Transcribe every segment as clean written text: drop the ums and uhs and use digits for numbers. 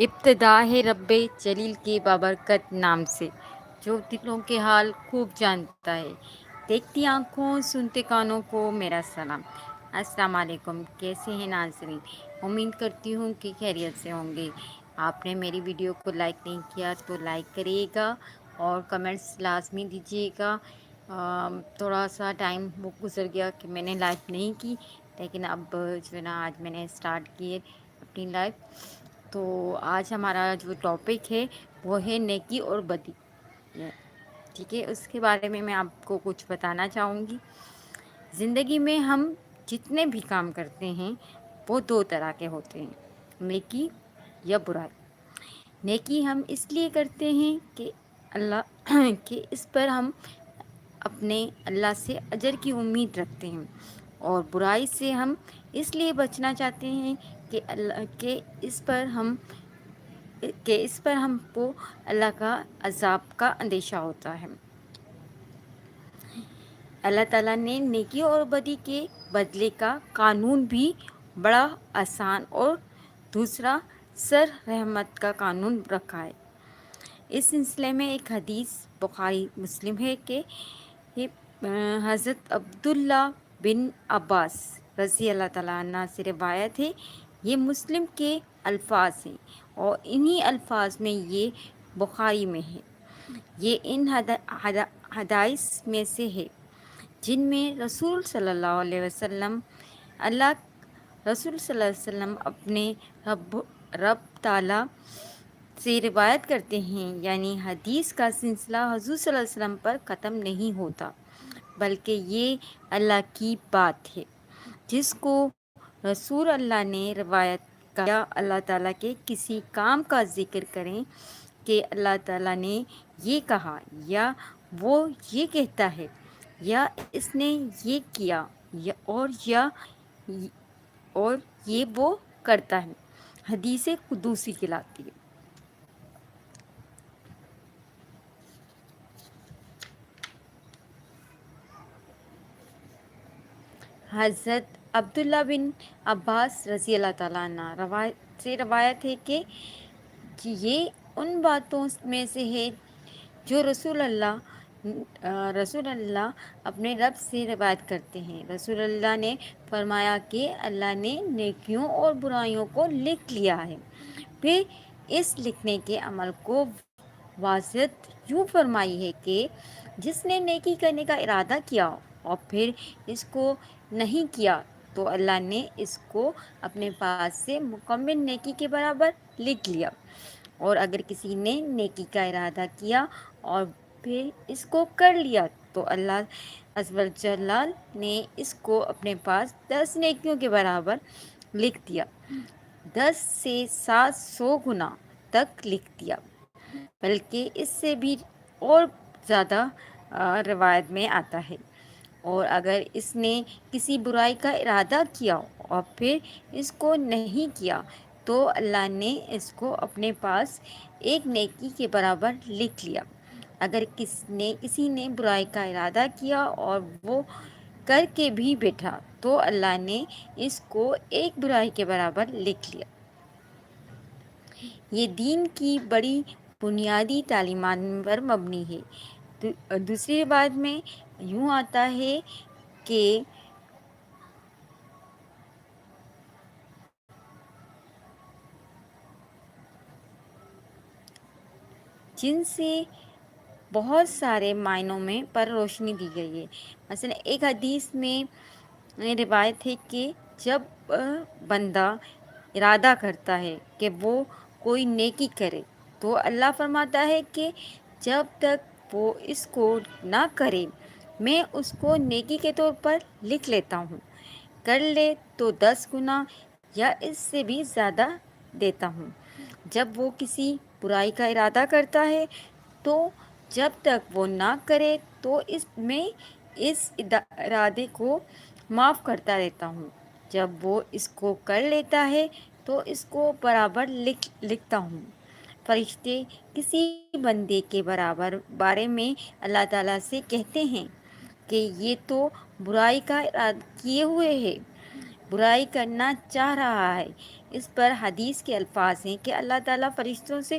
ابتدا ہے رب جلیل کے بابرکت نام سے، جو دلوں کے حال خوب جانتا ہے۔ دیکھتی آنکھوں سنتے کانوں کو میرا سلام۔ السلام علیکم، کیسے ہیں ناظرین؟ امید کرتی ہوں کہ خیریت سے ہوں گے۔ آپ نے میری ویڈیو کو لائک نہیں کیا تو لائک کریے گا اور کمنٹس لازمی دیجیے گا۔ تھوڑا سا ٹائم وہ گزر گیا کہ میں نے لائف نہیں کی، لیکن اب جو ہے نا آج میں نے اسٹارٹ کی اپنی لائف۔ تو آج ہمارا جو ٹاپک ہے وہ ہے نیکی اور بدی، ٹھیک ہے؟ اس کے بارے میں آپ کو کچھ بتانا چاہوں گی۔ زندگی میں ہم جتنے بھی کام کرتے ہیں وہ دو طرح کے ہوتے ہیں، نیکی یا برائی۔ نیکی ہم اس لیے کرتے ہیں کہ اس پر ہم اپنے اللہ سے اجر کی امید رکھتے ہیں، اور برائی سے ہم اس لیے بچنا چاہتے ہیں کہ اس پر ہم کو اللہ کا عذاب کا اندیشہ ہوتا ہے۔ اللہ تعالیٰ نے نیکی اور بدی کے بدلے کا قانون بھی بڑا آسان اور دوسرا سر رحمت کا قانون رکھا ہے۔ اس سلسلے میں ایک حدیث بخاری مسلم ہے کہ حضرت عبداللہ بن عباس رضی اللہ تعالیٰ عنہ سے روایت ہے۔ یہ مسلم کے الفاظ ہیں اور انہی الفاظ میں یہ بخاری میں ہے۔ یہ ان حدائث میں سے ہے جن میں رسول صلی اللہ علیہ وسلم اپنے رب تعالیٰ سے روایت کرتے ہیں، یعنی حدیث کا سلسلہ حضور صلی اللہ علیہ وسلم پر ختم نہیں ہوتا، بلکہ یہ اللہ کی بات ہے جس کو رسول اللہ نے روایت کیا۔ اللہ تعالیٰ کے کسی کام کا ذکر کریں کہ اللہ تعالیٰ نے یہ کہا، یا وہ یہ کہتا ہے، یا اس نے یہ کیا، اور یہ وہ کرتا ہے، حدیث قدسی کہلاتی ہے۔ حضرت عبداللہ بن عباس رضی اللہ تعالیٰ عنہ سے روایت ہے کہ یہ ان باتوں میں سے ہے جو رسول اللہ اپنے رب سے روایت کرتے ہیں۔ رسول اللہ نے فرمایا کہ اللہ نے نیکیوں اور برائیوں کو لکھ لیا ہے، پھر اس لکھنے کے عمل کو واضح یوں فرمائی ہے کہ جس نے نیکی کرنے کا ارادہ کیا اور پھر اس کو نہیں کیا تو اللہ نے اس کو اپنے پاس سے مکمل نیکی کے برابر لکھ لیا، اور اگر کسی نے نیکی کا ارادہ کیا اور پھر اس کو کر لیا تو اللہ عز و جل نے اس کو اپنے پاس 10 نیکیوں کے برابر لکھ دیا، 10 سے 700 گنا تک لکھ دیا، بلکہ اس سے بھی اور زیادہ روایت میں آتا ہے۔ اور اگر اس نے کسی برائی کا ارادہ کیا اور پھر اس کو نہیں کیا تو اللہ نے اس کو اپنے پاس ایک نیکی کے برابر لکھ لیا۔ اگر کسی نے برائی کا ارادہ کیا اور وہ کر کے بھی بیٹھا تو اللہ نے اس کو ایک برائی کے برابر لکھ لیا۔ یہ دین کی بڑی بنیادی تعلیمات پر مبنی ہے۔ دوسری روایت میں یوں آتا ہے کہ جن سے بہت سارے معنوں میں پر روشنی دی گئی ہے۔ مثلا ایک حدیث میں روایت ہے کہ جب بندہ ارادہ کرتا ہے کہ وہ کوئی نیکی کرے تو اللہ فرماتا ہے کہ جب تک وہ اس کو نہ کرے میں اس کو نیکی کے طور پر لکھ لیتا ہوں، کر لے تو 10 گنا یا اس سے بھی زیادہ دیتا ہوں۔ جب وہ کسی برائی کا ارادہ کرتا ہے تو جب تک وہ نہ کرے تو میں اس ارادے کو معاف کرتا رہتا ہوں، جب وہ اس کو کر لیتا ہے تو اس کو برابر لکھتا ہوں۔ فرشتے کسی بندے کے بارے میں اللہ تعالیٰ سے کہتے ہیں کہ یہ تو برائی کا ارادہ کیے ہوئے ہے، برائی کرنا چاہ رہا ہے۔ اس پر حدیث کے الفاظ ہیں کہ اللہ تعالیٰ فرشتوں سے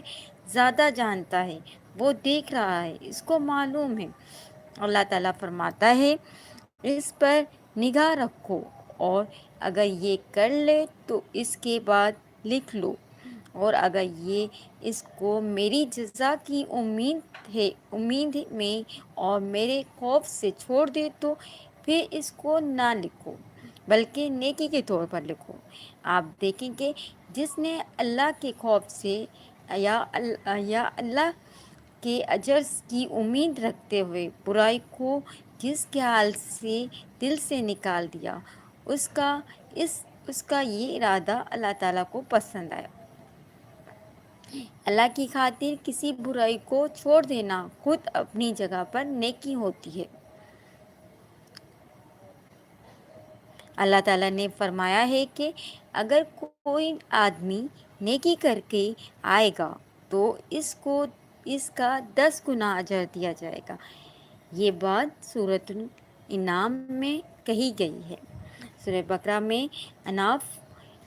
زیادہ جانتا ہے، وہ دیکھ رہا ہے، اس کو معلوم ہے۔ اللہ تعالیٰ فرماتا ہے اس پر نگاہ رکھو، اور اگر یہ کر لے تو اس کے بعد لکھ لو، اور اگر یہ اس کو میری جزا کی امید میں اور میرے خوف سے چھوڑ دے تو پھر اس کو نہ لکھو بلکہ نیکی کے طور پر لکھو۔ آپ دیکھیں کہ جس نے اللہ کے خوف سے یا اللہ کے اجر کی امید رکھتے ہوئے برائی کو جس کے حال سے دل سے نکال دیا، اس کا یہ ارادہ اللہ تعالیٰ کو پسند آیا۔ اللہ کی خاطر کسی برائی کو چھوڑ دینا خود اپنی جگہ پر نیکی ہوتی ہے۔ اللہ تعالیٰ نے فرمایا ہے کہ اگر کوئی آدمی نیکی کر کے آئے گا تو اس کو اس کا 10 گنا اجر دیا جائے گا۔ یہ بات سورۃ الانعام میں کہی گئی ہے۔ سورہ بقرہ میں انفاق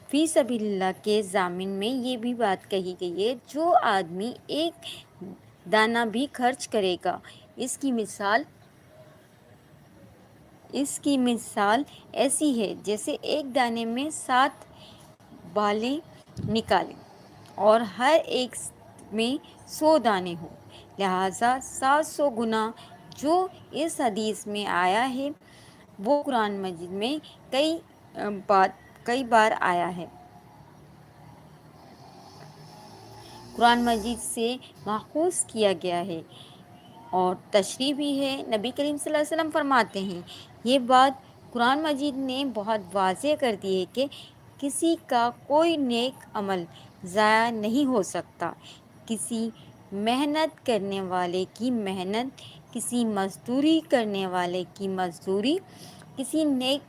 فی سبیل اللہ کے ضامن میں یہ بھی بات کہی گئی ہے، جو آدمی ایک دانہ بھی خرچ کرے گا، اس کی مثال ایسی ہے جیسے ایک دانے میں 7 بالیں نکالیں اور ہر ایک میں 100 دانے ہوں، لہٰذا 700 گنا جو اس حدیث میں آیا ہے وہ قرآن مجید میں کئی بار آیا ہے۔ قرآن مجید سے ماخوذ کیا گیا ہے اور تشریح بھی ہے۔ نبی کریم صلی اللہ علیہ وسلم فرماتے ہیں، یہ بات قرآن مجید نے بہت واضح کر دی ہے کہ کسی کا کوئی نیک عمل ضائع نہیں ہو سکتا۔ کسی محنت کرنے والے کی محنت، کسی مزدوری کرنے والے کی مزدوری، کسی نیک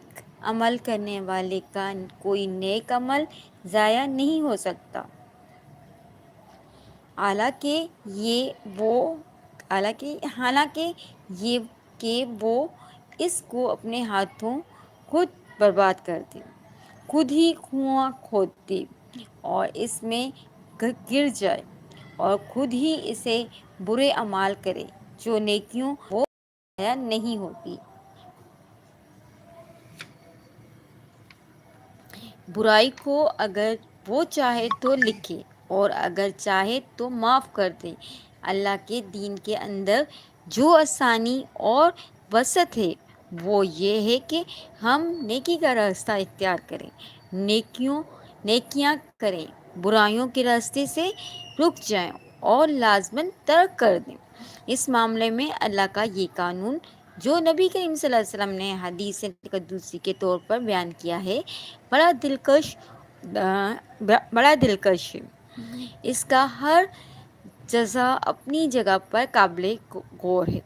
عمل کرنے والے کا کوئی نیک عمل ضائع نہیں ہو سکتا، حالانکہ وہ اس کو اپنے ہاتھوں خود برباد کر دے، خود ہی کنواں کھود دے اور اس میں گر جائے، اور خود ہی اسے برے اعمال کرے، جو نیکیوں وہ ضائع نہیں ہوتی۔ برائی کو اگر وہ چاہے تو لکھے اور اگر چاہے تو معاف کر دے۔ اللہ کے دین کے اندر جو آسانی اور وسعت ہے وہ یہ ہے کہ ہم نیکی کا راستہ اختیار کریں، نیکیاں کریں، برائیوں کے راستے سے رک جائیں اور لازماً ترک کر دیں۔ اس معاملے میں اللہ کا یہ قانون جو نبی کریم صلی اللہ علیہ وسلم نے حدیث قدسی کے طور پر بیان کیا ہے، بڑا دلکش ہے۔ اس کا ہر جزا اپنی جگہ پر قابل غور ہے۔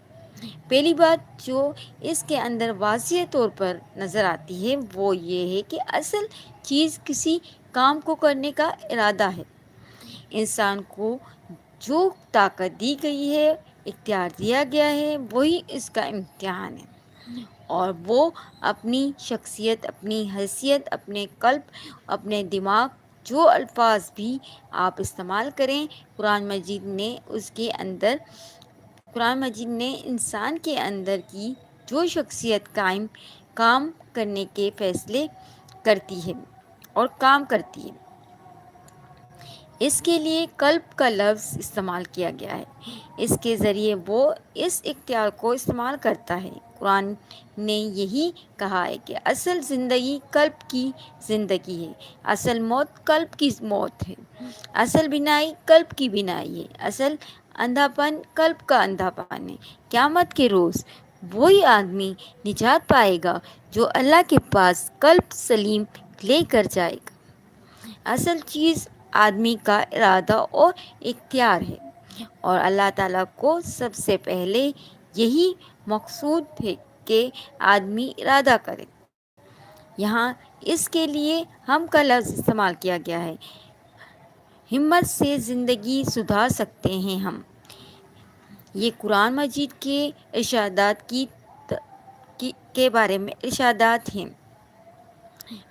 پہلی بات جو اس کے اندر واضح طور پر نظر آتی ہے وہ یہ ہے کہ اصل چیز کسی کام کو کرنے کا ارادہ ہے۔ انسان کو جو طاقت دی گئی ہے، اختیار دیا گیا ہے، وہی اس کا امتحان ہے، اور وہ اپنی شخصیت، اپنی حیثیت، اپنے قلب، اپنے دماغ، جو الفاظ بھی آپ استعمال کریں، قرآن مجید نے انسان کے اندر کی جو شخصیت کام کرنے کے فیصلے کرتی ہے اور کام کرتی ہے، اس کے لیے قلب کا لفظ استعمال کیا گیا ہے۔ اس کے ذریعے وہ اس اختیار کو استعمال کرتا ہے۔ قرآن نے یہی کہا ہے کہ اصل زندگی قلب کی زندگی ہے، اصل موت قلب کی موت ہے، اصل بینائی قلب کی بینائی ہے، اصل اندھا پن قلب کا اندھا پن ہے۔ قیامت کے روز وہی آدمی نجات پائے گا جو اللہ کے پاس قلب سلیم لے کر جائے گا۔ اصل چیز آدمی کا ارادہ اور اختیار ہے، اور اللہ تعالیٰ کو سب سے پہلے یہی مقصود ہے کہ آدمی ارادہ کرے۔ یہاں اس کے لیے ہم کا لفظ استعمال کیا گیا ہے۔ ہمت سے زندگی سدھار سکتے ہیں ہم۔ یہ قرآن مجید کے ارشادات کے بارے میں ارشادات ہیں۔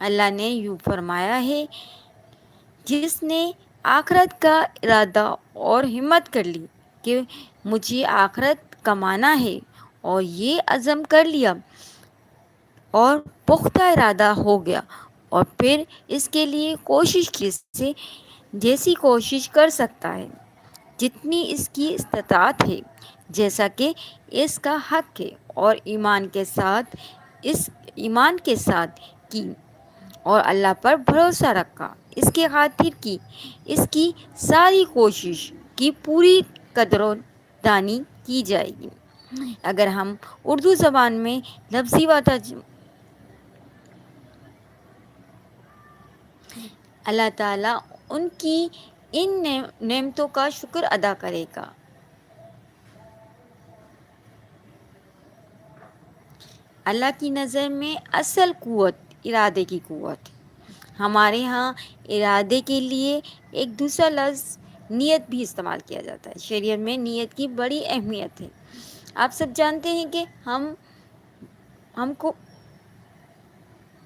اللہ نے یوں فرمایا ہے، جس نے آخرت کا ارادہ اور ہمت کر لی کہ مجھے آخرت کمانا ہے، اور یہ عزم کر لیا اور پختہ ارادہ ہو گیا، اور پھر اس کے لیے کوشش کی، سے جیسی کوشش کر سکتا ہے، جتنی اس کی استطاعت ہے، جیسا کہ اس کا حق ہے، اور ایمان کے ساتھ کی، اور اللہ پر بھروسہ رکھا، اس کی خاطر کی، اس کی ساری کوشش کی پوری قدر و دانی کی جائے گی۔ اگر ہم اردو زبان میں لفظی اللہ تعالیٰ ان کی ان نعمتوں کا شکر ادا کرے گا۔ اللہ کی نظر میں اصل قوت ارادے کی قوت۔ ہمارے ہاں ارادے کے لیے ایک دوسرا لفظ نیت بھی استعمال کیا جاتا ہے۔ شریعت میں نیت کی بڑی اہمیت ہے۔ آپ سب جانتے ہیں کہ ہم کو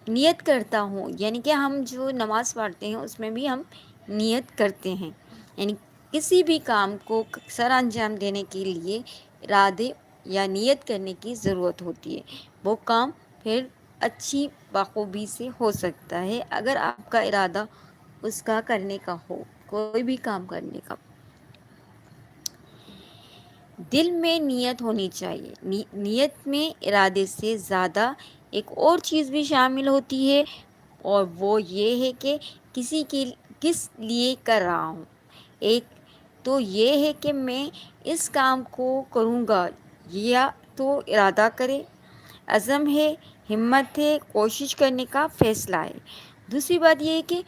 نیت کرتا ہوں، یعنی کہ ہم جو نماز پڑھتے ہیں اس میں بھی ہم نیت کرتے ہیں، یعنی کسی بھی کام کو سر انجام دینے کے لیے ارادے یا نیت کرنے کی ضرورت ہوتی ہے۔ وہ کام پھر اچھی بخوبی سے ہو سکتا ہے اگر آپ کا ارادہ اس کا کرنے کا ہو، کوئی بھی کام کرنے کا۔ دل میں نیت ہونی چاہیے۔ نیت میں ارادے سے زیادہ ایک اور چیز بھی شامل ہوتی ہے، اور وہ یہ ہے کہ کس لیے کر رہا ہوں۔ ایک تو یہ ہے کہ میں اس کام کو کروں گا، یا تو ارادہ کرے، عزم ہے، ہمت ہے، کوشش کرنے کا فیصلہ ہے۔ دوسری بات یہ ہے کہ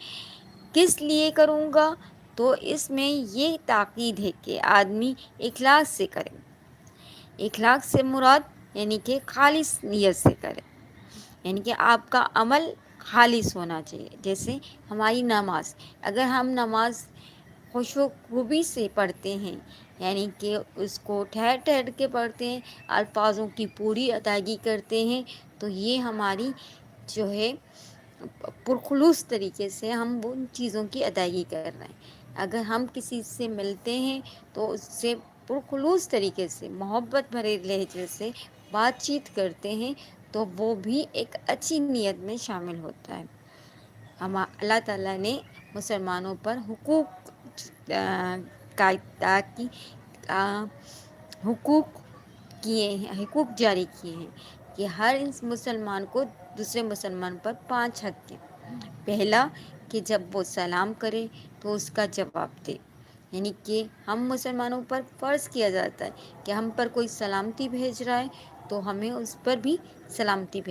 کس لیے کروں گا، تو اس میں یہ تاکید ہے کہ آدمی اخلاص سے کرے۔ اخلاص سے مراد یعنی کہ خالص نیت سے کرے، یعنی کہ آپ کا عمل خالص ہونا چاہیے۔ جیسے ہماری نماز، اگر ہم نماز خوش و خوبی سے پڑھتے ہیں، یعنی کہ اس کو ٹھہر ٹھہر کے پڑھتے ہیں، الفاظوں کی پوری ادائیگی کرتے ہیں، تو یہ ہماری جو ہے پرخلوص طریقے سے ہم ان چیزوں کی ادائیگی کر رہے ہیں۔ اگر ہم کسی سے ملتے ہیں تو اس سے پرخلوص طریقے سے، محبت بھرے لہجے سے بات چیت کرتے ہیں، تو وہ بھی ایک اچھی نیت میں شامل ہوتا ہے۔ اللہ تعالیٰ نے مسلمانوں پر حقوق جاری کیے ہیں کہ ہر مسلمان کو دوسرے مسلمان پر 5 حق ہیں۔ پہلا کہ جب وہ سلام کرے تو اس کا جواب دے، یعنی کہ ہم مسلمانوں پر فرض کیا جاتا ہے کہ ہم پر کوئی سلامتی بھیج رہا ہے تو ہمیں اس پر بھی سلامتی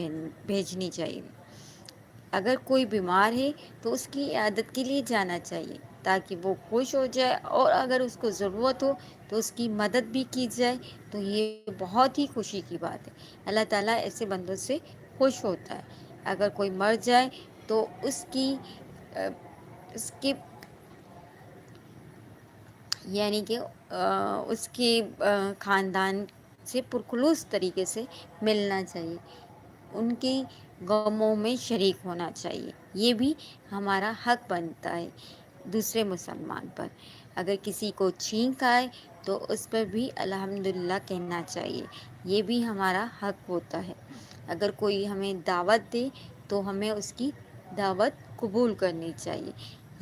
بھیجنی چاہیے۔ اگر کوئی بیمار ہے تو اس کی عیادت کے لیے جانا چاہیے تاکہ وہ خوش ہو جائے، اور اگر اس کو ضرورت ہو تو اس کی مدد بھی کی جائے، تو یہ بہت ہی خوشی کی بات ہے۔ اللہ تعالیٰ ایسے بندوں سے خوش ہوتا ہے۔ اگر کوئی مر جائے تو اس کے یعنی کہ اس کے خاندان سے پرخلوص طریقے سے ملنا چاہیے، ان کی غموں میں شریک ہونا چاہیے۔ یہ بھی ہمارا حق بنتا ہے دوسرے مسلمان پر۔ اگر کسی کو چھینک آئے تو اس پر بھی الحمدللہ کہنا چاہیے، یہ بھی ہمارا حق ہوتا ہے۔ اگر کوئی ہمیں دعوت دے تو ہمیں اس کی دعوت قبول کرنی چاہیے،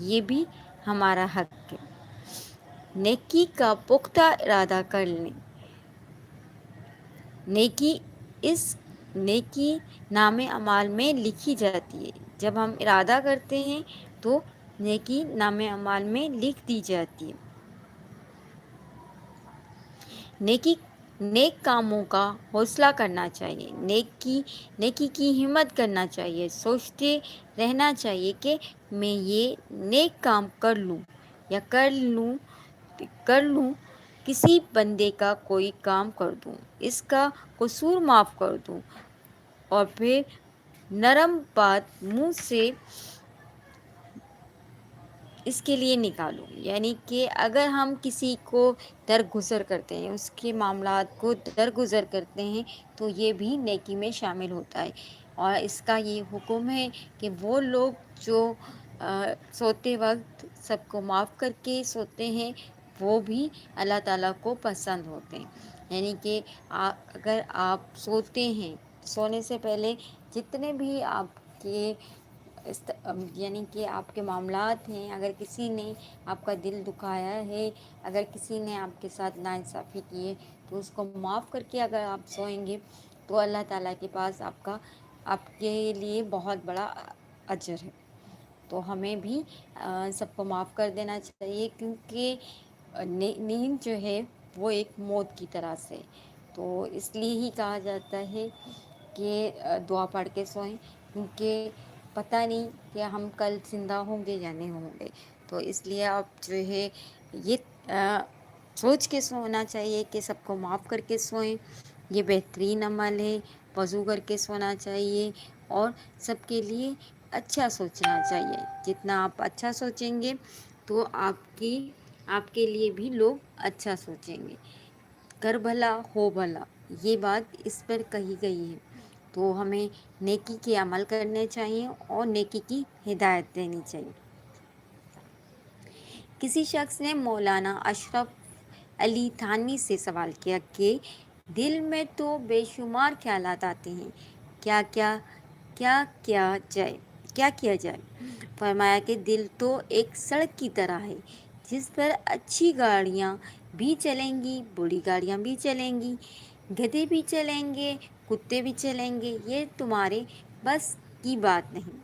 یہ بھی ہمارا حق ہے۔ نیکی کا پختہ ارادہ کر لیں۔ نیکی نام اعمال میں لکھی جاتی ہے۔ جب ہم ارادہ کرتے ہیں تو نیکی نام اعمال میں لکھ دی جاتی ہے۔ نیک کاموں کا حوصلہ کرنا چاہیے، نیکی کی ہمت کرنا چاہیے، سوچتے رہنا چاہیے کہ میں یہ نیک کام کر لوں یا کر لوں، کسی بندے کا کوئی کام کر دوں، اس کا قصور معاف کر دوں، اور پھر نرم بات منہ سے اس کے لیے نکالوں۔ یعنی کہ اگر ہم کسی کو درگزر کرتے ہیں، اس کے معاملات کو درگزر کرتے ہیں، تو یہ بھی نیکی میں شامل ہوتا ہے۔ اور اس کا یہ حکم ہے کہ وہ لوگ جو سوتے وقت سب کو معاف کر کے سوتے ہیں وہ بھی اللہ تعالیٰ کو پسند ہوتے ہیں. یعنی کہ اگر آپ سوتے ہیں سونے سے پہلے جتنے بھی آپ کے یعنی کہ آپ کے معاملات ہیں، اگر کسی نے آپ کا دل دکھایا ہے، اگر کسی نے آپ کے ساتھ ناانصافی کی ہے تو اس کو معاف کر کے اگر آپ سوئیں گے تو اللہ تعالیٰ کے پاس آپ کے لیے بہت بڑا اجر ہے. تو ہمیں بھی سب کو معاف کر دینا چاہیے، کیونکہ نیند جو ہے وہ ایک موت کی طرح سے. تو اس لیے ہی کہا جاتا ہے کہ دعا پڑھ کے سوئیں، کیونکہ پتہ نہیں کہ ہم کل زندہ ہوں گے یا نہیں ہوں گے. تو اس لیے آپ جو ہے یہ سوچ کے سونا چاہیے کہ سب کو معاف کر کے سوئیں. یہ بہترین عمل ہے. وضو کر کے سونا چاہیے اور سب کے لیے اچھا سوچنا چاہیے. جتنا آپ اچھا سوچیں گے تو آپ کے لیے بھی لوگ اچھا سوچیں گے. کر بھلا ہو بھلا، یہ بات اس پر کہی گئی ہے. تو ہمیں نیکی کے عمل کرنے چاہیے اور نیکی کی ہدایت دینی چاہیے. کسی شخص نے مولانا اشرف علی تھانوی سے سوال کیا کہ دل میں تو بے شمار خیالات آتے ہیں، کیا کیا جائے؟ فرمایا کہ دل تو ایک سڑک کی طرح ہے جس پر اچھی گاڑیاں بھی چلیں گی، بری گاڑیاں بھی چلیں گی، گدھے بھی چلیں گے، کتے بھی چلیں گے. یہ تمہارے بس کی بات نہیں.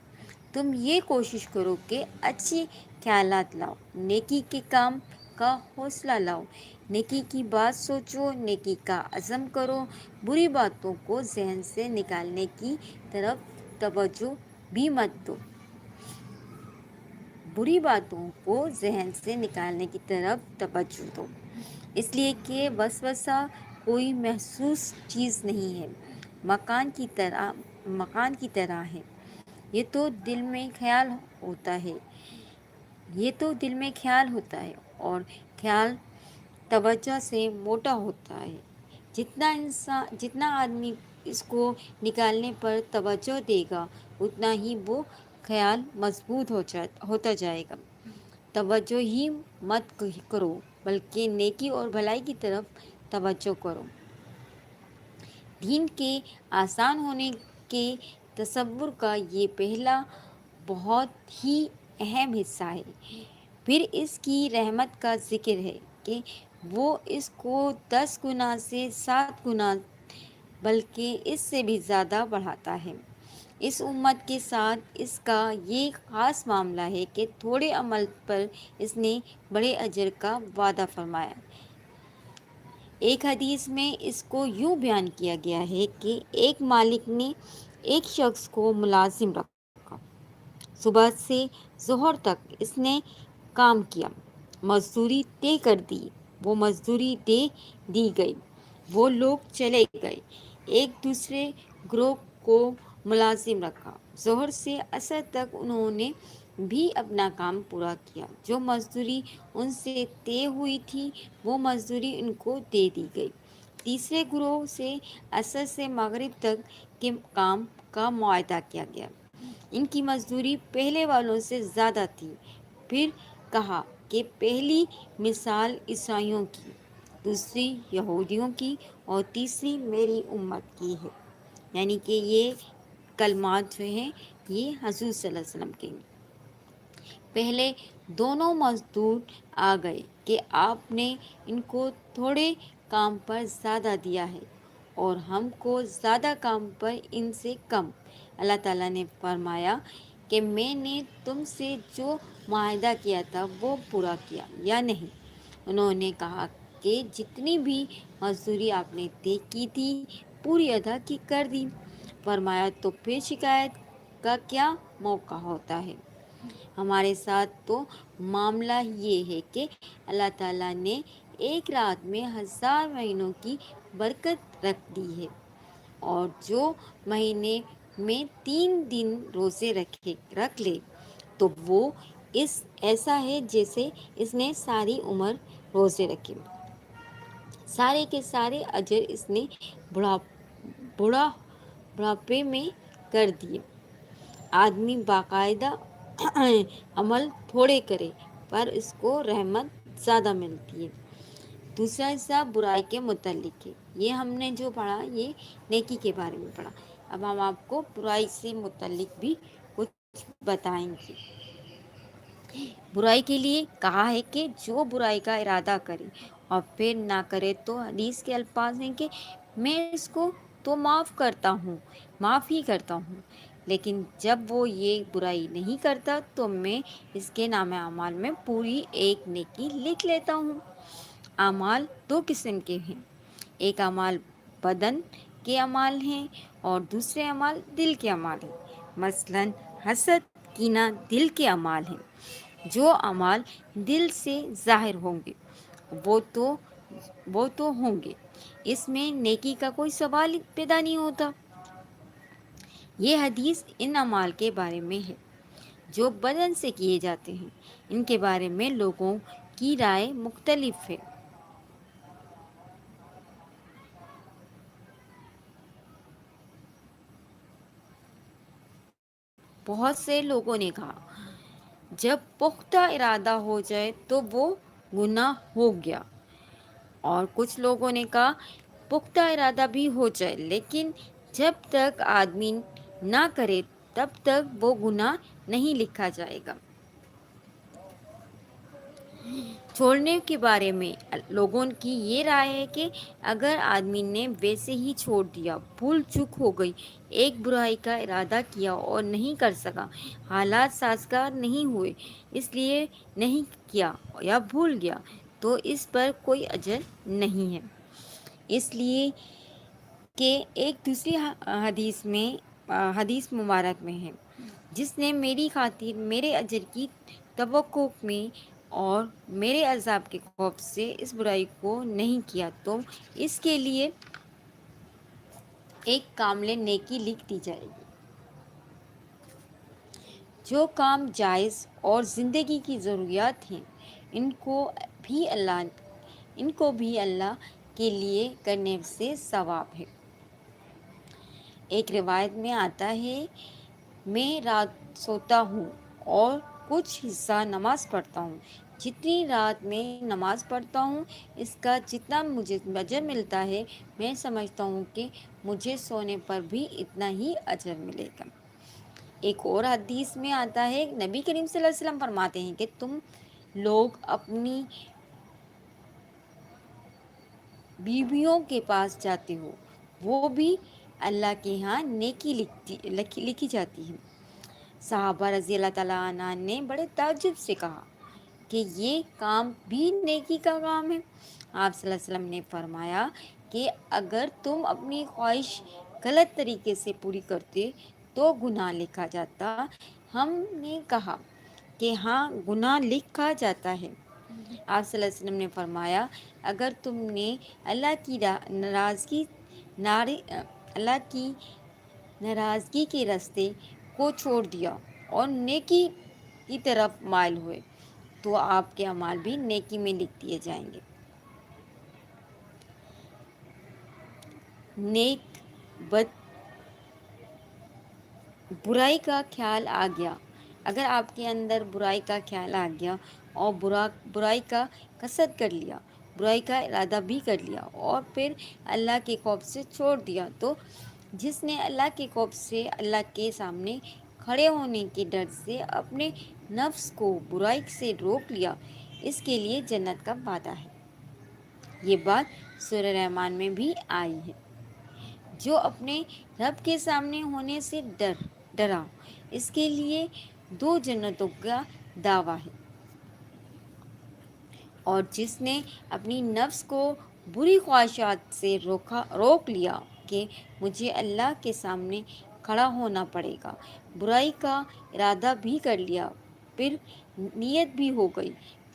تم یہ کوشش کرو کہ اچھی خیالات لاؤ، نیکی کے کام کا حوصلہ لاؤ، نیکی کی بات سوچو، نیکی کا عزم کرو، بری باتوں کو ذہن سے نکالنے کی طرف توجہ بھی مت دو. اس لیے کہ وسوسہ کوئی محسوس چیز نہیں ہے، مکان کی طرح ہے. یہ تو دل میں خیال ہوتا ہے اور خیال توجہ سے موٹا ہوتا ہے. جتنا آدمی اس کو نکالنے پر توجہ دے گا اتنا ہی وہ خیال مضبوط ہوتا جائے گا. توجہ ہی مت کرو بلکہ نیکی اور بھلائی کی طرف توجہ کرو. دین کے آسان ہونے کے تصور کا یہ پہلا بہت ہی اہم حصہ ہے. پھر اس کی رحمت کا ذکر ہے کہ وہ اس کو 10 گنا سے 7 گنا بلکہ اس سے بھی زیادہ بڑھاتا ہے. اس امت کے ساتھ اس کا یہ خاص معاملہ ہے کہ تھوڑے عمل پر اس نے بڑے اجر کا وعدہ فرمایا. ایک حدیث میں اس کو یوں بیان کیا گیا ہے کہ ایک مالک نے ایک شخص کو ملازم رکھا. صبح سے ظہر تک اس نے کام کیا، مزدوری طے کر دی. وہ مزدوری دے دی گئی، وہ لوگ چلے گئے. ایک دوسرے گروہ کو ملازم رکھا. ظہر سے عصر تک انہوں نے بھی اپنا کام پورا کیا. جو مزدوری ان سے طے ہوئی تھی وہ مزدوری ان کو دے دی گئی. تیسرے گروہ سے عصر سے مغرب تک کے کام کا معاہدہ کیا گیا. ان کی مزدوری پہلے والوں سے زیادہ تھی. پھر کہا کہ پہلی مثال عیسائیوں کی، دوسری یہودیوں کی اور تیسری میری امت کی ہے. یعنی کہ یہ کلمات جو ہیں یہ حضور صلی اللہ علیہ وسلم کے. پہلے دونوں مزدور آ گئے کہ آپ نے ان کو تھوڑے کام پر زیادہ دیا ہے اور ہم کو زیادہ کام پر ان سے کم. اللہ تعالیٰ نے فرمایا کہ میں نے تم سے جو معاہدہ کیا تھا وہ پورا کیا یا نہیں؟ انہوں نے کہا کہ جتنی بھی مزدوری آپ نے طے کی تھی پوری ادا کر دی. فرمایا تو پھر شکایت کا کیا موقع ہوتا ہے؟ ہمارے ساتھ تو معاملہ یہ ہے کہ اللہ تعالیٰ نے ایک رات میں 1000 مہینوں کی برکت رکھ دی ہے، اور جو مہینے میں 3 دن روزے رکھ لے تو وہ ایسا ہے جیسے اس نے ساری عمر روزے رکھے. سارے کے سارے اجر اس نے بڑھاپے میں کر دیے۔ آدمی باقاعدہ عمل تھوڑے کرے پر اس کو رحمت زیادہ ملتی ہے۔ دوسرا حصہ برائی کے متعلق ہے۔ یہ ہم نے جو پڑھا یہ نیکی کے بارے میں پڑھا۔ اب ہم آپ کو برائی سے متعلق بھی کچھ بتائیں گے۔ برائی کے لیے کہا ہے کہ جو برائی کا ارادہ کرے اور پھر نہ کرے تو حدیث کے الفاظ ہیں کہ میں اس کو تو معاف ہی کرتا ہوں، لیکن جب وہ یہ برائی نہیں کرتا تو میں اس کے نام اعمال میں پوری ایک نیکی لکھ لیتا ہوں۔ اعمال دو قسم کے ہیں، ایک اعمال بدن کے اعمال ہیں اور دوسرے اعمال دل کے اعمال ہیں۔ مثلاً حسد، کینہ دل کے اعمال ہیں۔ جو اعمال دل سے ظاہر ہوں گے وہ تو ہوں گے، اس میں نیکی کا کوئی سوال پیدا نہیں ہوتا۔ یہ حدیث ان اعمال کے بارے میں ہے جو بدن سے کیے جاتے ہیں۔ ان کے بارے میں لوگوں کی رائے مختلف ہے۔ بہت سے لوگوں نے کہا جب پختہ ارادہ ہو جائے تو وہ گناہ ہو گیا، اور کچھ لوگوں نے کہا پختہ ارادہ بھی ہو جائے لیکن جب تک آدمی نہ کرے تب تک وہ گناہ نہیں لکھا جائے گا۔ چھوڑنے کے بارے میں لوگوں کی یہ رائے ہے کہ اگر آدمی نے ویسے ہی چھوڑ دیا، بھول چوک ہو گئی، ایک برائی کا ارادہ کیا اور نہیں کر سکا، حالات سازگار نہیں ہوئے اس لیے نہیں کیا یا بھول گیا، تو اس پر کوئی اجر نہیں ہے۔ اس لیے کہ ایک دوسری حدیث مبارک میں ہے، جس نے میری خاطر میرے اجر کی توقع میں اور میرے عذاب کے خوف سے اس برائی کو نہیں کیا تو اس کے لیے ایک کامل نیکی لکھ دی جائے گی۔ جو کام جائز اور زندگی کی ضروریات ہیں ان کو بھی اللہ کے لیے کرنے سے ثواب ہے۔ ایک روایت میں آتا ہے میں رات سوتا ہوں اور کچھ حصہ نماز پڑھتا ہوں، جتنی رات میں نماز پڑھتا ہوں اس کا جتنا مجھے اجر ملتا ہے میں سمجھتا ہوں کہ مجھے سونے پر بھی اتنا ہی اجر ملے گا۔ ایک اور حدیث میں آتا ہے نبی کریم صلی اللہ علیہ وسلم فرماتے ہیں کہ تم لوگ اپنی بیویوں کے پاس جاتے ہو، وہ بھی اللہ کے ہاں نیکی لکھی جاتی ہے۔ صحابہ رضی اللہ تعالیٰ عنہ نے بڑے تعجب سے کہا کہ یہ کام بھی نیکی کا کام ہے۔ آپ صلی اللہ علیہ وسلم نے فرمایا کہ اگر تم اپنی خواہش غلط طریقے سے پوری کرتے تو گناہ لکھا جاتا۔ ہم نے کہا کہ ہاں گناہ لکھا جاتا ہے۔ آپ صلی اللہ علیہ وسلم نے فرمایا اگر تم نے اللہ کی ناراضگی کے راستے کو چھوڑ دیا اور نیکی کی طرف مائل ہوئے تو آپ کے اعمال بھی نیکی میں لکھ دیے جائیں گے۔ نیک بد برائی کا خیال آ گیا، اگر آپ کے اندر برائی کا خیال آ گیا اور برائی کا قصد کر لیا، برائی کا ارادہ بھی کر لیا اور پھر اللہ کے خوف سے چھوڑ دیا تو جس نے اللہ کے خوف سے اللہ کے سامنے کھڑے ہونے کے ڈر سے اپنے نفس کو برائی سے روک لیا اس کے لیے جنت کا وعدہ ہے۔ یہ بات سورہ رحمان میں بھی آئی ہے۔ جو اپنے رب کے سامنے ہونے سے ڈرا اس کے لیے 2 جنتوں کا دعویٰ ہے، اور جس نے اپنی نفس کو بری خواہشات سے روک لیا کہ مجھے اللہ کے سامنے کھڑا ہونا پڑے گا، برائی کا ارادہ بھی کر لیا، پھر نیت بھی ہو گئی،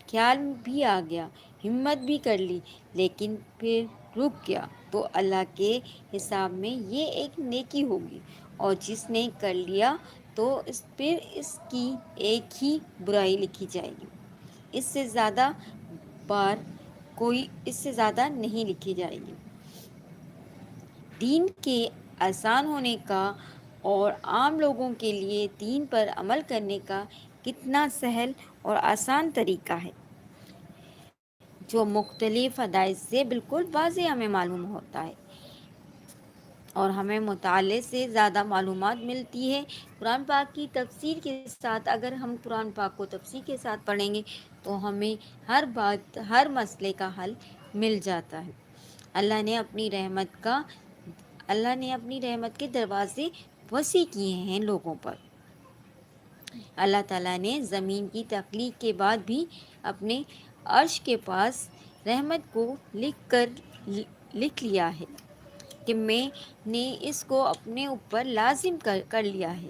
خیال بھی آ گیا، ہمت بھی کر لی لیکن پھر رک گیا تو اللہ کے حساب میں یہ ایک نیکی ہوگی، اور جس نے کر لیا تو پھر اس کی ایک ہی برائی لکھی جائے گی، اس سے زیادہ نہیں لکھی جائے گی۔ دین کے آسان ہونے کا اور عام لوگوں کے لیے دین پر عمل کرنے کا کتنا سہل اور آسان طریقہ ہے، جو مختلف حدائث سے بالکل واضح ہمیں معلوم ہوتا ہے اور ہمیں مطالعے سے زیادہ معلومات ملتی ہے۔ قرآن پاک کی تفسیر کے ساتھ، اگر ہم قرآن پاک کو تفسیر کے ساتھ پڑھیں گے تو ہمیں ہر مسئلے کا حل مل جاتا ہے۔ اللہ نے اپنی رحمت کے دروازے وسیع کیے ہیں لوگوں پر۔ اللہ تعالیٰ نے زمین کی تخلیق کے بعد بھی اپنے عرش کے پاس رحمت کو لکھ لیا ہے کہ میں نے اس کو اپنے اوپر لازم کر لیا ہے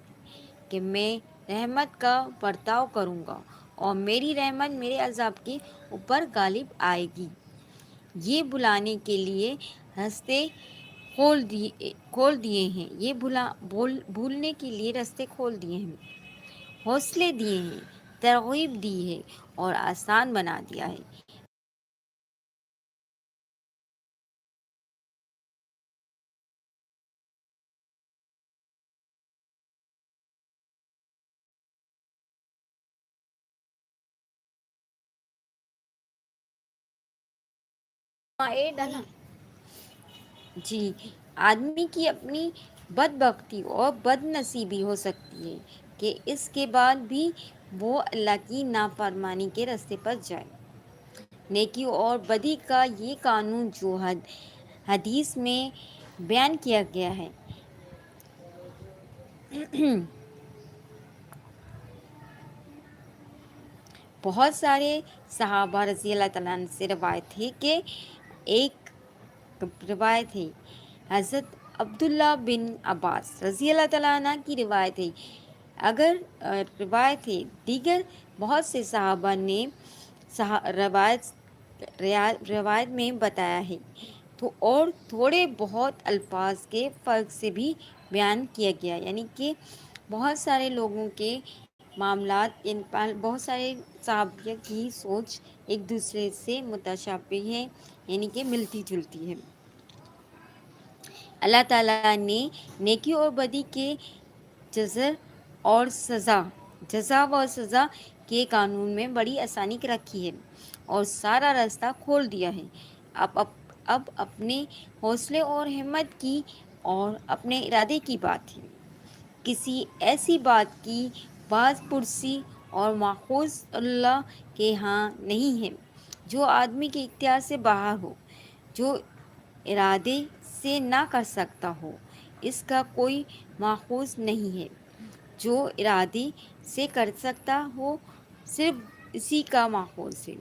کہ میں رحمت کا برتاؤ کروں گا اور میری رحمت میرے عذاب کے اوپر غالب آئے گی۔ یہ بلانے کے لیے راستے کھول دیے ہیں، یہ بھولنے کے لیے راستے کھول دیے ہیں، حوصلے دیے ہیں، ترغیب دی ہے اور آسان بنا دیا ہے۔ جی، آدمی کی اپنی بدبختی اور بد نصیبی ہو سکتی ہے کہ اس کے بعد بھی وہ اللہ کی نافرمانی کے راستے پر جائے۔ نیکی اور بدی کا یہ قانون جو حدیث میں بیان کیا گیا ہے، بہت سارے صحابہ رضی اللہ تعالیٰ عنہ سے روایت ہے کہ ایک روایت ہے حضرت عبداللہ بن عباس رضی اللہ تعالیٰ عنہ کی روایت ہے، اگر روایت ہے دیگر بہت سے صحابہ نے روایت میں بتایا ہے تو اور تھوڑے بہت الفاظ کے فرق سے بھی بیان کیا گیا، یعنی کہ بہت سارے لوگوں کے معاملات، بہت سارے صحابہ کی سوچ ایک دوسرے سے متشابہ ہے، یعنی کہ ملتی جلتی ہے۔ اللہ تعالیٰ نے نیکی اور بدی کے جزا و سزا کے قانون میں بڑی آسانی رکھی ہے اور سارا راستہ کھول دیا ہے۔ اب اپنے حوصلے اور ہمت کی اور اپنے ارادے کی بات ہے۔ کسی ایسی بات کی باز پرسی اور ماخوذ اللہ کے ہاں نہیں ہے جو آدمی کے اختیار سے باہر ہو، جو ارادے سے نہ کر سکتا ہو، اس کا کوئی ماخوذ نہیں ہے۔ جو ارادے سے کر سکتا ہو صرف اسی کا ماخوذ ہے۔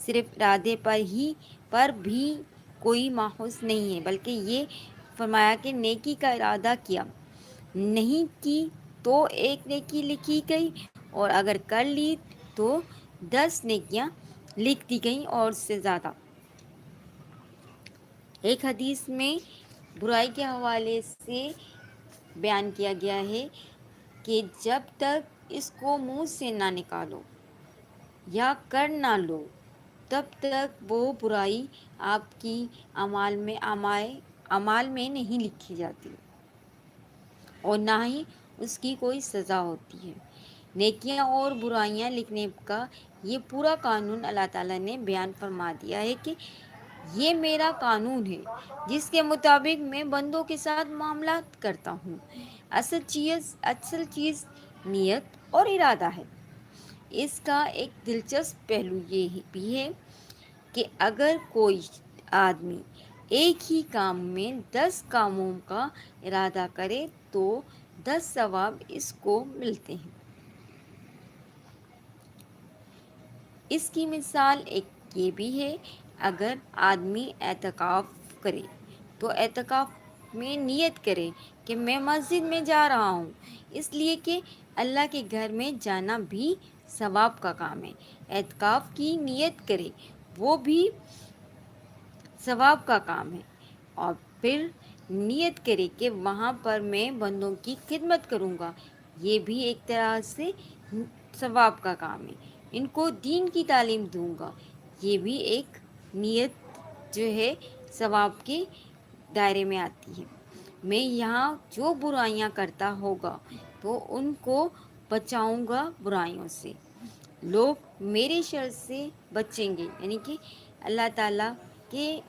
صرف ارادے پر بھی کوئی ماخوذ نہیں ہے، بلکہ یہ فرمایا کہ نیکی کا ارادہ کیا، نہیں کی تو ایک نیکی لکھی گئی اور اگر کر لی تو 10 نیکیاں لکھ دی گئیں اور اس سے زیادہ۔ ایک حدیث میں برائی کے حوالے سے بیان کیا گیا ہے کہ جب تک اس کو منہ سے نہ نکالو یا کر نہ لو تب تک وہ برائی آپ کی اعمال میں نہیں لکھی جاتی اور نہ ہی اس کی کوئی سزا ہوتی ہے۔ نیکیاں اور برائیاں لکھنے کا یہ پورا قانون اللہ تعالیٰ نے بیان فرما دیا ہے کہ یہ میرا قانون ہے جس کے مطابق میں بندوں کے ساتھ معاملات کرتا ہوں۔ اصل چیز نیت اور ارادہ ہے۔ اس کا ایک دلچسپ پہلو یہ بھی ہے کہ اگر کوئی آدمی ایک ہی کام میں 10 کاموں کا ارادہ کرے تو 10 ثواب اس کو ملتے ہیں۔ اس کی مثال ایک یہ بھی ہے، اگر آدمی اعتکاف کرے تو اعتکاف میں نیت کرے کہ میں مسجد میں جا رہا ہوں اس لیے کہ اللہ کے گھر میں جانا بھی ثواب کا کام ہے۔ اعتکاف کی نیت کرے، وہ بھی ثواب کا کام ہے، اور پھر نیت کرے کہ وہاں پر میں بندوں کی خدمت کروں گا، یہ بھی ایک طرح سے ثواب کا کام ہے۔ ان کو دین کی تعلیم دوں گا، یہ بھی ایک نیت جو ہے ثواب کے دائرے میں آتی ہے۔ میں یہاں جو برائیاں کرتا ہوگا تو ان کو بچاؤں گا برائیوں سے. لوگ میرے شر سے بچیں گے، یعنی کہ اللہ تعالیٰ کے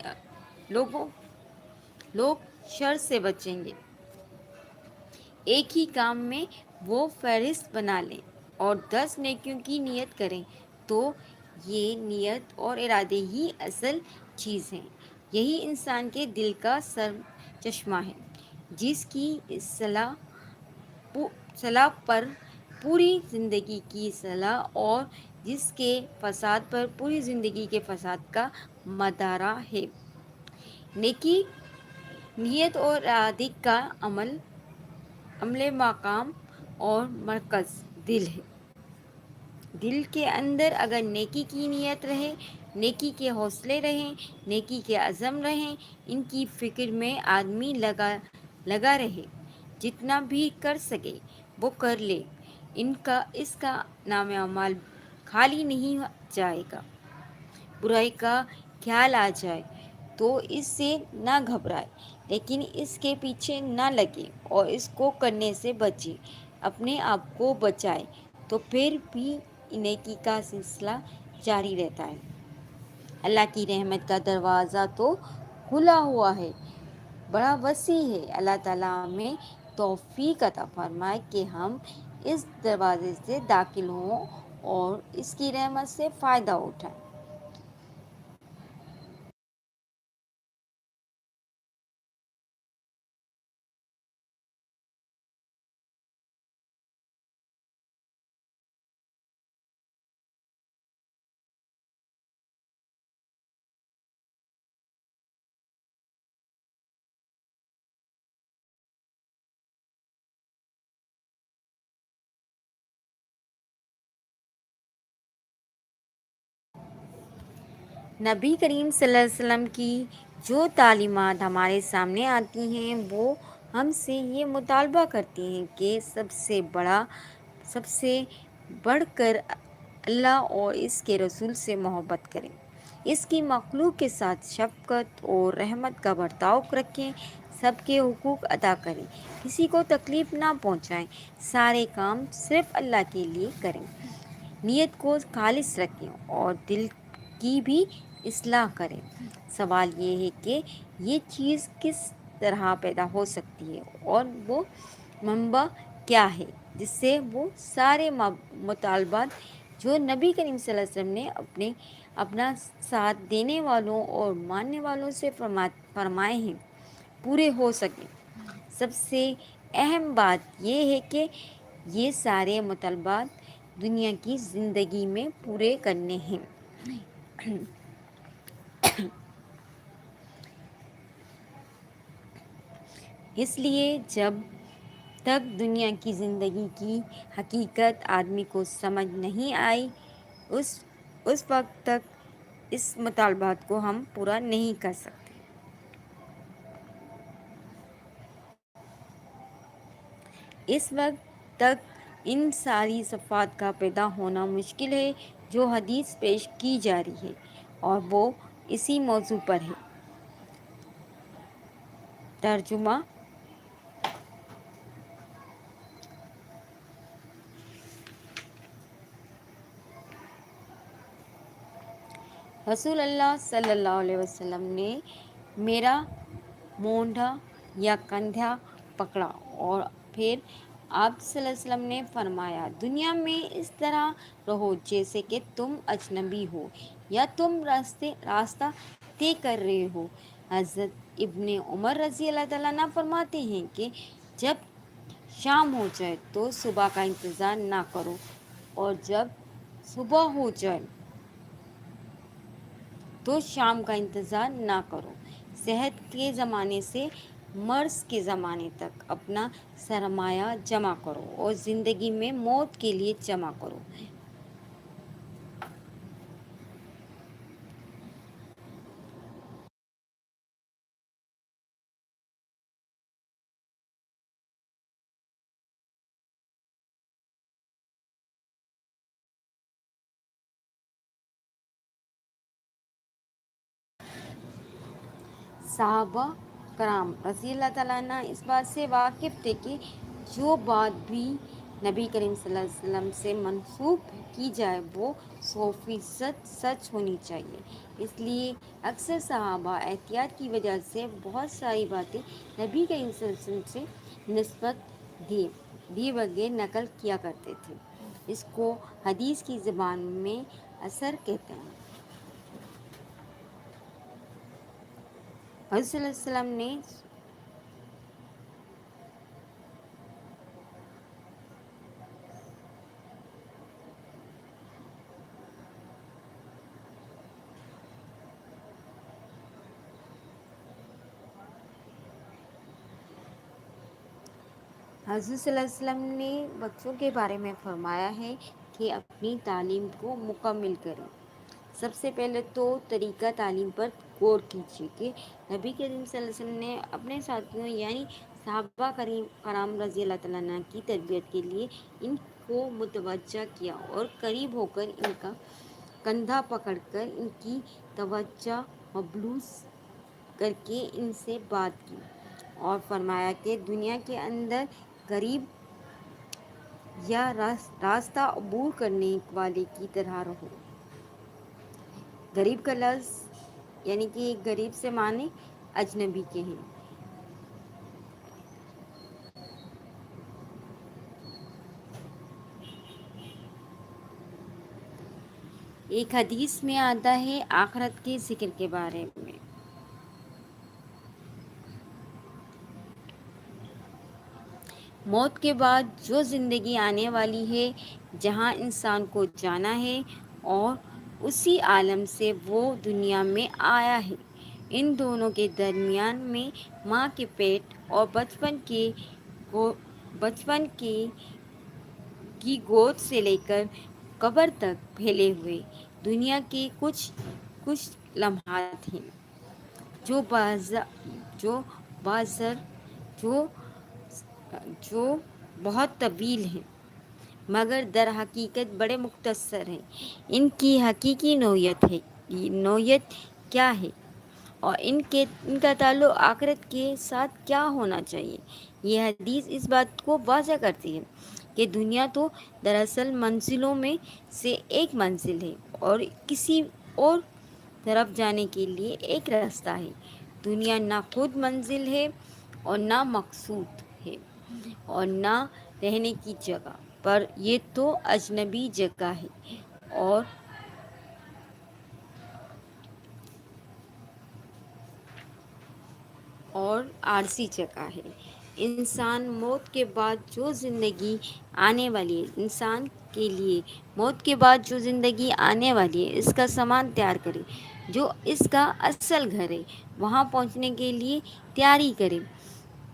لوگ شر سے بچیں گے. ایک ہی کام میں وہ فہرست بنا لیں اور 10 نیکیوں کی نیت کریں تو یہ نیت اور ارادے ہی اصل چیز ہیں. یہی انسان کے دل کا سر چشمہ ہے، جس کی صلاح پر پوری زندگی کی صلاح اور جس کے فساد پر پوری زندگی کے فساد کا مدارہ ہے. نیکی، نیت اور ارادے کا عمل مقام اور مرکز دل ہے. دل کے اندر اگر نیکی کی نیت رہے، نیکی کے حوصلے رہیں، نیکی کے عزم رہیں، ان کی فکر میں آدمی لگا رہے، جتنا بھی کر سکے وہ کر لے، اس کا نام اعمال خالی نہیں جائے گا. برائی کا خیال آ جائے تو اس سے نہ گھبرائے، لیکن اس کے پیچھے نہ لگے اور اس کو کرنے سے بچے، اپنے آپ کو بچائے، تو پھر بھی نیکی کا سلسلہ جاری رہتا ہے. اللہ کی رحمت کا دروازہ تو کھلا ہوا ہے، بڑا وسیع ہے. اللہ تعالیٰ ہمیں توفیق عطا فرمائے کہ ہم اس دروازے سے داخل ہوں اور اس کی رحمت سے فائدہ اٹھائیں. نبی کریم صلی اللہ علیہ وسلم کی جو تعلیمات ہمارے سامنے آتی ہیں وہ ہم سے یہ مطالبہ کرتی ہیں کہ سب سے بڑھ کر اللہ اور اس کے رسول سے محبت کریں، اس کی مخلوق کے ساتھ شفقت اور رحمت کا برتاؤ رکھیں، سب کے حقوق ادا کریں، کسی کو تکلیف نہ پہنچائیں، سارے کام صرف اللہ کے لیے کریں، نیت کو خالص رکھیں اور دل کی بھی اصلاح کریں. سوال یہ ہے کہ یہ چیز کس طرح پیدا ہو سکتی ہے اور وہ منبع کیا ہے جس سے وہ سارے مطالبات جو نبی کریم صلی اللہ علیہ وسلم نے اپنا ساتھ دینے والوں اور ماننے والوں سے فرمائے ہیں پورے ہو سکیں. سب سے اہم بات یہ ہے کہ یہ سارے مطالبات دنیا کی زندگی میں پورے کرنے ہیں. اس لیے جب تک دنیا کی زندگی کی حقیقت آدمی کو سمجھ نہیں آئی اس وقت تک اس مطالبات کو ہم پورا نہیں کر سکتے. اس وقت تک ان ساری صفات کا پیدا ہونا مشکل ہے جو حدیث پیش کی جا رہی ہے اور وہ اسی موضوع پر ہے. ترجمہ: رسول اللہ صلی اللہ علیہ وسلم نے میرا مونڈھا یا کندھا پکڑا اور پھر آپ صلی اللہ علیہ وسلم نے فرمایا، دنیا میں اس طرح رہو جیسے کہ تم اجنبی ہو یا تم راستہ طے کر رہے ہو. حضرت ابن عمر رضی اللہ تعالیٰ عنہ فرماتے ہیں کہ جب شام ہو جائے تو صبح کا انتظار نہ کرو اور جب صبح ہو جائے تو شام کا انتظار نہ کرو. صحت کے زمانے سے مرض کے زمانے تک اپنا سرمایہ جمع کرو اور زندگی میں موت کے لیے جمع کرو. صحابہ کرام رضی اللہ تعالیٰ عنہ اس بات سے واقف تھے کہ جو بات بھی نبی کریم صلی اللہ علیہ وسلم سے منسوب کی جائے وہ 100% سچ ہونی چاہیے. اس لیے اکثر صحابہ احتیاط کی وجہ سے بہت ساری باتیں نبی کریم صلی اللہ علیہ وسلم سے نسبت دی بغیر نقل کیا کرتے تھے. اس کو حدیث کی زبان میں اثر کہتے ہیں. حضرت صلی اللہ علیہ وسلم نے حضرت صلی اللہ علیہ وسلم نے بچوں کے بارے میں فرمایا ہے کہ اپنی تعلیم کو مکمل کریں. سب سے پہلے تو طریقہ تعلیم پر غور کیجیے کہ نبی کریم صلی اللہ علیہ وسلم نے اپنے ساتھیوں یعنی صحابہ کرام رضی اللہ تعالیٰ عنہ کی تربیت کے لیے ان کو متوجہ کیا اور قریب ہو کر ان کا کندھا پکڑ کر ان کی توجہ مبلوث کر کے ان سے بات کی اور فرمایا کہ دنیا کے اندر غریب یا راستہ عبور کرنے والے کی طرح رہو. غریب کا لفظ یعنی کہ غریب سے معنی اجنبی کے ہیں. ایک حدیث میں آتا ہے آخرت کے ذکر کے بارے میں. موت کے بعد جو زندگی آنے والی ہے جہاں انسان کو جانا ہے اور اسی عالم سے وہ دنیا میں آیا ہے، ان دونوں کے درمیان میں ماں کے پیٹ اور بچپن کی گود سے لے کر قبر تک پھیلے ہوئے دنیا کے کچھ لمحات ہیں جو بازر جو بہت طویل ہیں مگر در حقیقت بڑے مختصر ہیں. ان کی حقیقی نوعیت کیا ہے اور ان کا تعلق آخرت کے ساتھ کیا ہونا چاہیے؟ یہ حدیث اس بات کو واضح کرتی ہے کہ دنیا تو دراصل منزلوں میں سے ایک منزل ہے اور کسی اور طرف جانے کے لیے ایک راستہ ہے. دنیا نہ خود منزل ہے اور نہ مقصود ہے اور نہ رہنے کی جگہ، پر یہ تو اجنبی جگہ ہے اور عارضی جگہ ہے. انسان موت کے بعد جو زندگی آنے والی ہے انسان کے لیے موت کے بعد جو زندگی آنے والی ہے اس کا سامان تیار کرے، جو اس کا اصل گھر ہے وہاں پہنچنے کے لیے تیاری کرے.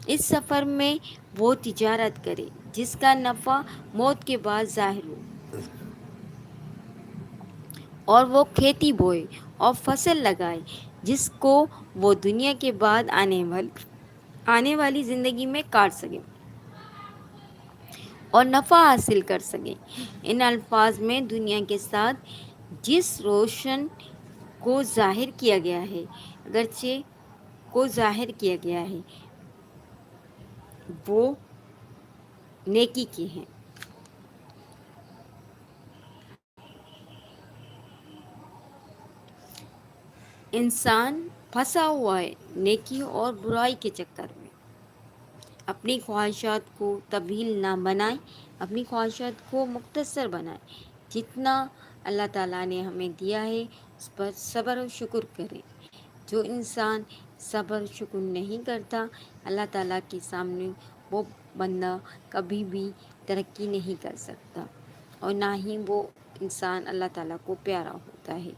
اس سفر میں وہ تجارت کرے جس کا نفع موت کے بعد ظاہر ہو، اور وہ کھیتی بوئے اور فصل لگائے جس کو وہ دنیا کے بعد آنے والی زندگی میں کاٹ سکے اور نفع حاصل کر سکے. ان الفاظ میں دنیا کے ساتھ جس روشن کو ظاہر کیا گیا ہے وہ نیکی کی ہے. انسان پھنسا ہوا ہے نیکی اور برائی کے چکر میں. اپنی خواہشات کو طویل نہ بنائیں، اپنی خواہشات کو مختصر بنائیں. جتنا اللہ تعالیٰ نے ہمیں دیا ہے اس پر صبر و شکر کریں. جو انسان صبر و شکر نہیں کرتا اللہ تعالیٰ کے سامنے وہ بندہ کبھی بھی ترقی نہیں کر سکتا اور نہ ہی وہ انسان اللہ تعالیٰ کو پیارا ہوتا ہے.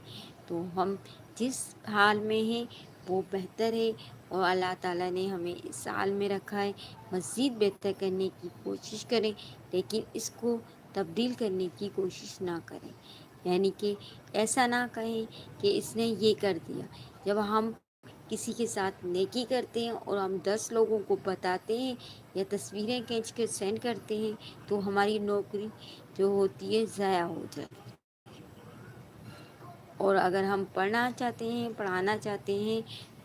تو ہم جس حال میں ہیں وہ بہتر ہے اور اللہ تعالیٰ نے ہمیں اس حال میں رکھا ہے. مزید بہتر کرنے کی کوشش کریں لیکن اس کو تبدیل کرنے کی کوشش نہ کریں. یعنی کہ ایسا نہ کہیں کہ اس نے یہ کر دیا. جب ہم کسی کے ساتھ نیکی کرتے ہیں اور ہم 10 لوگوں کو بتاتے ہیں یا تصویریں کھینچ کے سینڈ کرتے ہیں تو ہماری نوکری جو ہوتی ہے ضائع ہو جاتی ہے. اور اگر ہم پڑھنا چاہتے ہیں پڑھانا چاہتے ہیں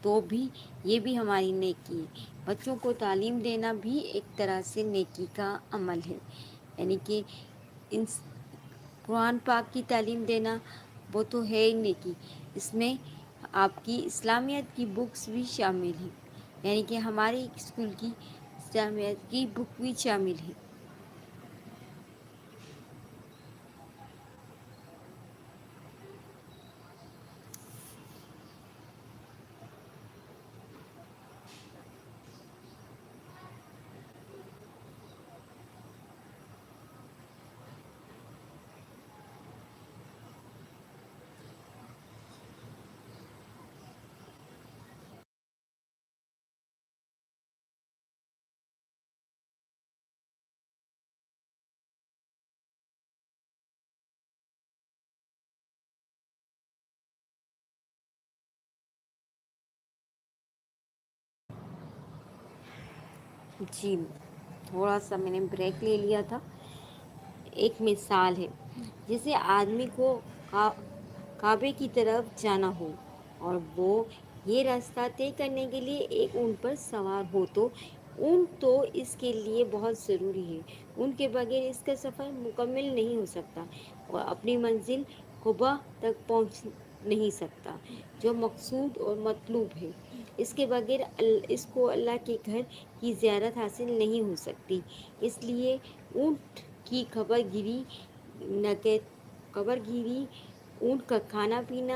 تو بھی یہ بھی ہماری نیکی ہے۔ بچوں کو تعلیم دینا بھی ایک طرح سے نیکی کا عمل ہے، یعنی کہ ان قرآن پاک کی تعلیم دینا وہ تو ہے ہی نیکی، اس میں آپ کی اسلامیت کی بکس بھی شامل ہیں، یعنی کہ ہمارے اسکول کی اسلامیت کی بک بھی شامل ہے۔ جی، تھوڑا سا میں نے بریک لے لیا تھا۔ ایک مثال ہے، جیسے آدمی کو کعبے کی طرف جانا ہو اور وہ یہ راستہ طے کرنے کے لیے ایک اونٹ پر سوار ہو، تو اونٹ تو اس کے لیے بہت ضروری ہے، اونٹ کے بغیر اس کا سفر مکمل نہیں ہو سکتا اور اپنی منزل قبا تک پہنچ نہیں سکتا جو مقصود اور مطلوب ہے۔ اس کے بغیر اس کو اللہ کے گھر کی زیارت حاصل نہیں ہو سکتی۔ اس لیے اونٹ کی خبر گیری، اونٹ کا کھانا پینا